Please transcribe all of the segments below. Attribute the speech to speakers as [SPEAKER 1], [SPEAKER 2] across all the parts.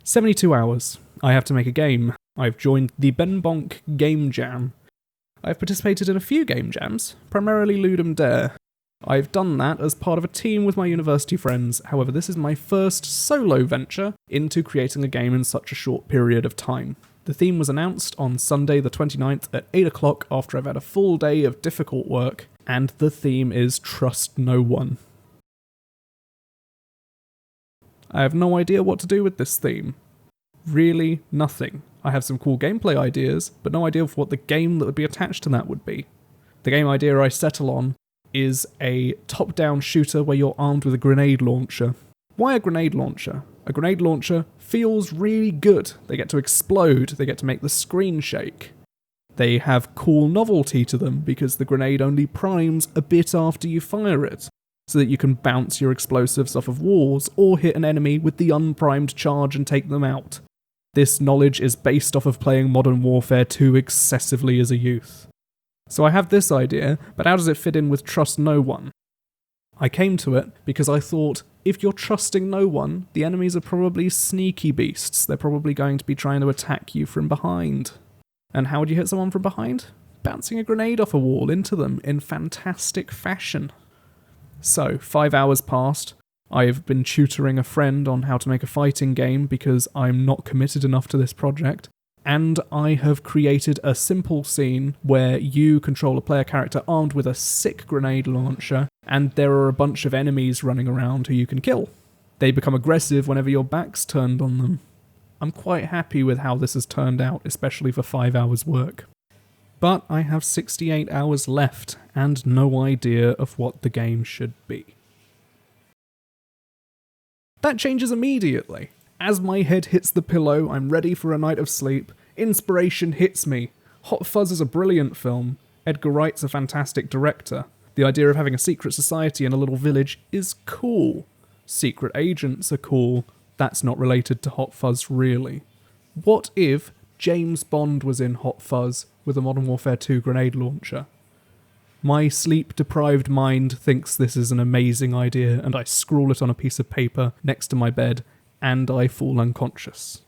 [SPEAKER 1] 72 hours. I have to make a game. I've joined the BenBonk Game Jam. I've participated in a few game jams, primarily Ludum Dare. I've done that as part of a team with my university friends, however this is my first solo venture into creating a game in such a short period of time. The theme was announced on Sunday the 29th at 8 o'clock after I've had a full day of difficult work, and the theme is Trust No One. I have no idea what to do with this theme. Really nothing. I have some cool gameplay ideas, but no idea of what the game that would be attached to that would be. The game idea I settle on is a top-down shooter where you're armed with a grenade launcher. Why a grenade launcher? A grenade launcher feels really good. They get to explode, they get to make the screen shake. They have cool novelty to them because the grenade only primes a bit after you fire it, so that you can bounce your explosives off of walls or hit an enemy with the unprimed charge and take them out. This knowledge is based off of playing Modern Warfare 2 excessively as a youth. So I have this idea, but how does it fit in with Trust No One? I came to it because I thought, if you're trusting no one, the enemies are probably sneaky beasts. They're probably going to be trying to attack you from behind. And how would you hit someone from behind? Bouncing a grenade off a wall into them in fantastic fashion. So, 5 hours passed. I've been tutoring a friend on how to make a fighting game because I'm not committed enough to this project. And I have created a simple scene where you control a player character armed with a sick grenade launcher, and there are a bunch of enemies running around who you can kill. They become aggressive whenever your back's turned on them. I'm quite happy with how this has turned out, especially for 5 hours work. But I have 68 hours left, and no idea of what the game should be. That changes immediately. As my head hits the pillow, I'm ready for a night of sleep. Inspiration hits me. Hot Fuzz is a brilliant film. Edgar Wright's a fantastic director. The idea of having a secret society in a little village is cool. Secret agents are cool. That's not related to Hot Fuzz, really. What if James Bond was in Hot Fuzz with a Modern Warfare 2 grenade launcher? My sleep-deprived mind thinks this is an amazing idea, and I scrawl it on a piece of paper next to my bed, and I fall unconscious.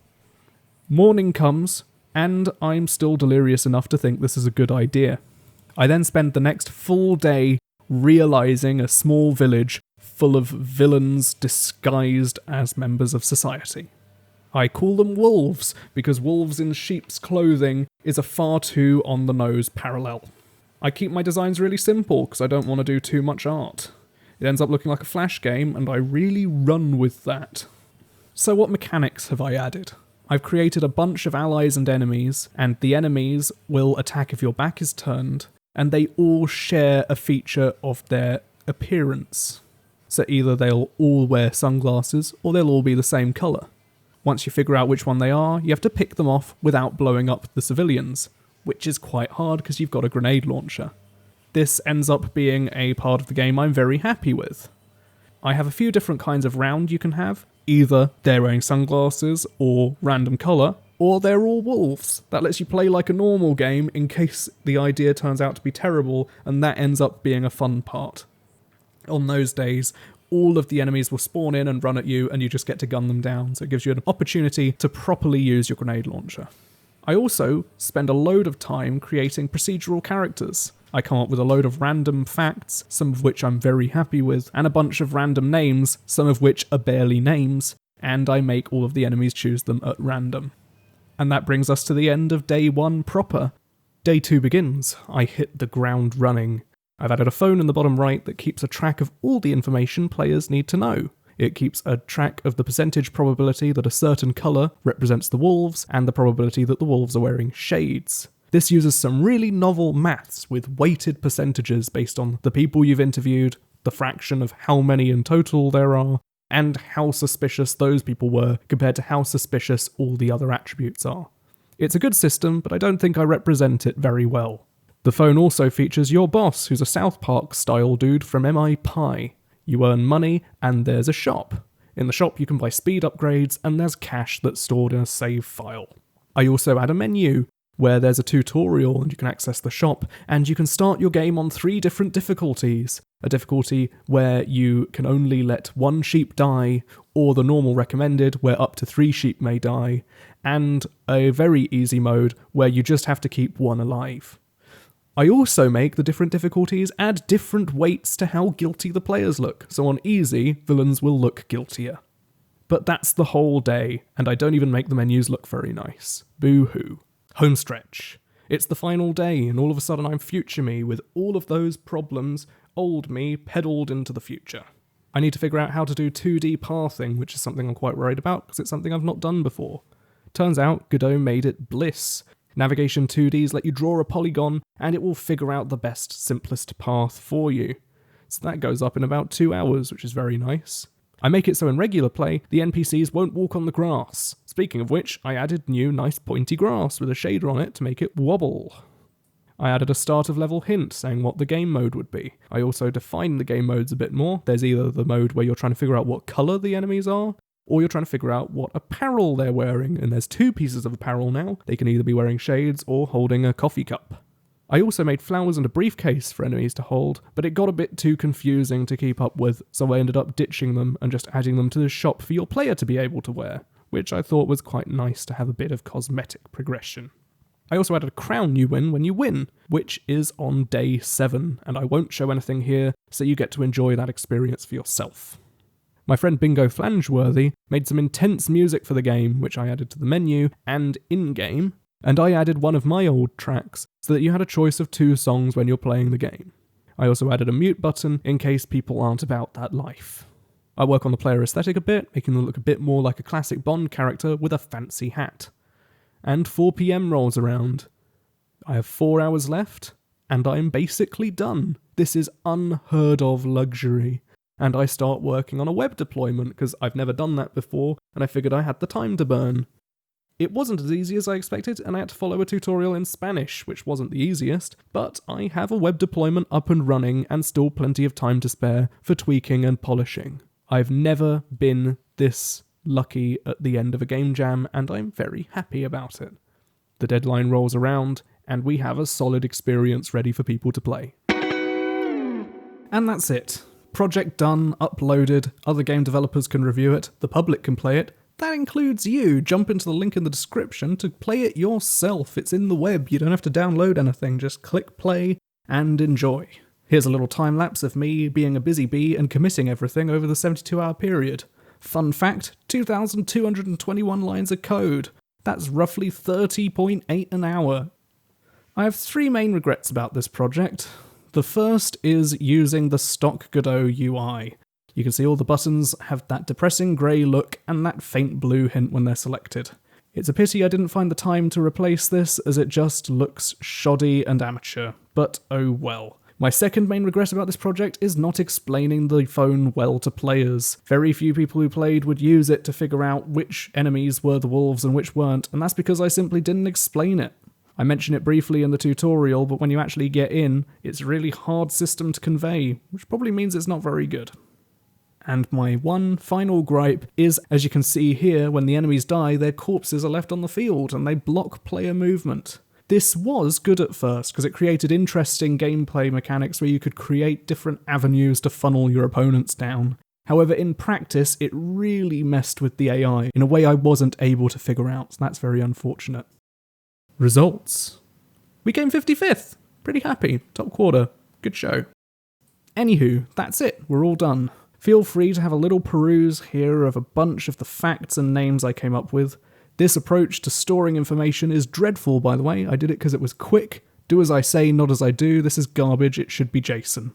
[SPEAKER 1] Morning comes, and I'm still delirious enough to think this is a good idea. I then spend the next full day realising a small village full of villains disguised as members of society. I call them wolves, because wolves in sheep's clothing is a far too on-the-nose parallel. I keep my designs really simple, because I don't want to do too much art. It ends up looking like a Flash game, and I really run with that. So what mechanics have I added? I've created a bunch of allies and enemies, and the enemies will attack if your back is turned, and they all share a feature of their appearance. So either they'll all wear sunglasses, or they'll all be the same colour. Once you figure out which one they are, you have to pick them off without blowing up the civilians, which is quite hard because you've got a grenade launcher. This ends up being a part of the game I'm very happy with. I have a few different kinds of round you can have. Either they're wearing sunglasses, or random colour, or they're all wolves. That lets you play like a normal game in case the idea turns out to be terrible, and that ends up being a fun part. On those days, all of the enemies will spawn in and run at you, and you just get to gun them down, so it gives you an opportunity to properly use your grenade launcher. I also spend a load of time creating procedural characters. I come up with a load of random facts, some of which I'm very happy with, and a bunch of random names, some of which are barely names, and I make all of the enemies choose them at random. And that brings us to the end of day 1 proper. Day 2 begins. I hit the ground running. I've added a phone in the bottom right that keeps a track of all the information players need to know. It keeps a track of the percentage probability that a certain colour represents the wolves, and the probability that the wolves are wearing shades. This uses some really novel maths with weighted percentages based on the people you've interviewed, the fraction of how many in total there are, and how suspicious those people were compared to how suspicious all the other attributes are. It's a good system, but I don't think I represent it very well. The phone also features your boss, who's a South Park-style dude from MI Pie. You earn money, and there's a shop. In the shop you can buy speed upgrades, and there's cash that's stored in a save file. I also add a menu, where there's a tutorial and you can access the shop, and you can start your game on 3 different difficulties. a difficulty where you can only let 1 sheep die, or the normal recommended where up to 3 sheep may die, and a very easy mode where you just have to keep 1 alive. I also make the different difficulties add different weights to how guilty the players look, so on easy, villains will look guiltier. But that's the whole day, and I don't even make the menus look very nice. Boo-hoo. Homestretch. It's the final day, and all of a sudden I'm future me with all of those problems, old me, pedalled into the future. I need to figure out how to do 2D pathing, which is something I'm quite worried about, because it's something I've not done before. Turns out, Godot made it bliss. Navigation 2Ds let you draw a polygon, and it will figure out the best, simplest path for you. So that goes up in about 2 hours, which is very nice. I make it so in regular play, the NPCs won't walk on the grass. Speaking of which, I added new nice pointy grass with a shader on it to make it wobble. I added a start of level hint saying what the game mode would be. I also defined the game modes a bit more. There's either the mode where you're trying to figure out what colour the enemies are, or you're trying to figure out what apparel they're wearing, and there's 2 pieces of apparel now. They can either be wearing shades or holding a coffee cup. I also made flowers and a briefcase for enemies to hold, but it got a bit too confusing to keep up with, so I ended up ditching them and just adding them to the shop for your player to be able to wear, which I thought was quite nice to have a bit of cosmetic progression. I also added a crown you win when you win, which is on day 7, and I won't show anything here, so you get to enjoy that experience for yourself. My friend Bingo Flangeworthy made some intense music for the game, which I added to the menu and in-game, and I added one of my old tracks so that you had a choice of 2 songs when you're playing the game. I also added a mute button in case people aren't about that life. I work on the player aesthetic a bit, making them look a bit more like a classic Bond character with a fancy hat. And 4 PM rolls around. I have 4 hours left, and I'm basically done. This is unheard of luxury. And I start working on a web deployment, because I've never done that before, and I figured I had the time to burn. It wasn't as easy as I expected, and I had to follow a tutorial in Spanish, which wasn't the easiest, but I have a web deployment up and running, and still plenty of time to spare for tweaking and polishing. I've never been this lucky at the end of a game jam, and I'm very happy about it. The deadline rolls around, and we have a solid experience ready for people to play. And that's it. Project done, uploaded, other game developers can review it, the public can play it. That includes you. Jump into the link in the description to play it yourself. It's in the web, you don't have to download anything, just click play and enjoy. Here's a little time lapse of me being a busy bee and committing everything over the 72-hour period. Fun fact, 2,221 lines of code. That's roughly 30.8 an hour. I have 3 main regrets about this project. The first is using the stock Godot UI. You can see all the buttons have that depressing grey look and that faint blue hint when they're selected. It's a pity I didn't find the time to replace this, as it just looks shoddy and amateur, but oh well. My second main regret about this project is not explaining the phone well to players. Very few people who played would use it to figure out which enemies were the wolves and which weren't, and that's because I simply didn't explain it. I mention it briefly in the tutorial, but when you actually get in, it's a really hard system to convey, which probably means it's not very good. And my one final gripe is, as you can see here, when the enemies die, their corpses are left on the field and they block player movement. This was good at first, because it created interesting gameplay mechanics where you could create different avenues to funnel your opponents down. However, in practice, it really messed with the AI in a way I wasn't able to figure out, so that's very unfortunate. Results. We came 55th. Pretty happy. Top quarter. Good show. Anywho, that's it. We're all done. Feel free to have a little peruse here of a bunch of the facts and names I came up with. This approach to storing information is dreadful, by the way. I did it because it was quick. Do as I say, not as I do. This is garbage. It should be Jason.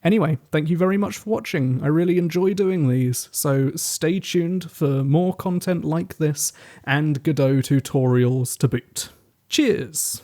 [SPEAKER 1] Anyway, thank you very much for watching. I really enjoy doing these, so stay tuned for more content like this and Godot tutorials to boot. Cheers!